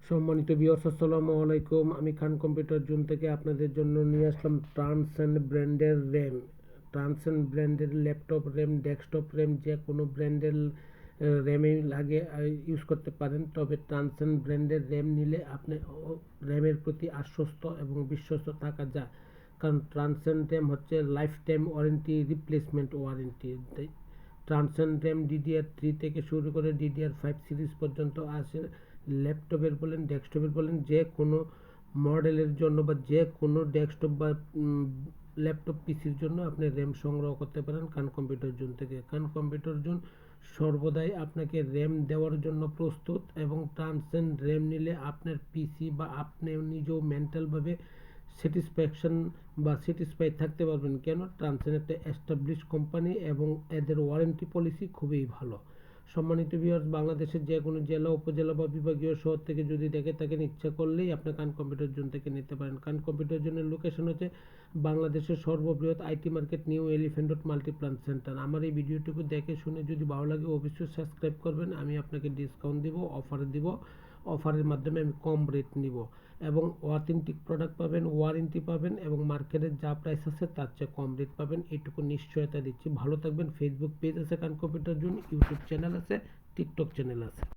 সম্মানিত ভিউয়ার্স, আসসালামু আলাইকুম। আমি খান কম্পিউটার জোন থেকে আপনাদের জন্য নিয়ে আসলাম ট্রান্সেন্ড ব্র্যান্ডের র্যাম। ট্রান্সেন্ড ব্র্যান্ডের ল্যাপটপ র্যাম, ডেস্কটপ র্যাম যে কোনো ব্র্যান্ডের র্যামই লাগে ইউজ করতে পারেন। তবে ট্রান্সেন্ড ব্র্যান্ডের র্যাম নিলে আপনি র্যামের প্রতি আশ্বস্ত এবং বিশ্বস্ত থাকা যায়, কারণ ট্রান্সেন্ড র্যাম হচ্ছে life time warranty, replacement warranty. Transcend RAM DDR3 থেকে শুরু করে DDR5 সিরিজ পর্যন্ত আছে। ল্যাপটপের বলেন, ডেস্কটপের বলেন, যে কোনো মডেলের জন্য বা যে কোনো ডেস্কটপ বা ল্যাপটপ পিসির জন্য আপনি র্যাম সংগ্রহ করতে পারেন খান কম্পিউটার জোন থেকে। খান কম্পিউটার জোন সর্বদাই আপনাকে র্যাম দেওয়ার জন্য প্রস্তুত, এবং ট্রান্সেন্ড র্যাম নিলে আপনার পিসি বা আপনি নিজেও মেন্টালভাবে স্যাটিসফাই থাকতে পারবেন। কেন? ট্রান্সেন্ড একটা এস্টাবলিশ কোম্পানি এবং এদের ওয়ারেন্টি পলিসি খুবই ভালো। সম্মানিত ভিউয়ার্স, বাংলাদেশের যে কোনো জেলা, উপজেলা বা বিভাগীয় শহর থেকে যদি দেখে থাকেন, ইচ্ছা করলেই আপনি খান কম্পিউটার জোন থেকে নিতে পারেন। খান কম্পিউটার জোনের লোকেশন হচ্ছে বাংলাদেশের সর্ববৃহৎ IT market, new elephant road Multiplan centre. আমার এই ভিডিওটুকু দেখে শুনে যদি ভালো লাগে অবশ্যই সাবস্ক্রাইব করবেন। আমি আপনাকে ডিসকাউন্ট দিব, অফার দিব। অফারের মাধ্যমে আমি কম রেট নিব এবং অথেন্টিক প্রোডাক্ট পাবেন, ওয়ারেন্টি পাবেন এবং মার্কেটের যা প্রাইস আছে তার চেয়ে কম রেট পাবেন, এইটুকু নিশ্চয়তা দিচ্ছি। ভালো থাকবেন। ফেসবুক পেজ আছে খান কম্পিউটার জোন, ইউটিউব চ্যানেল আছে, টিকটক চ্যানেল আছে।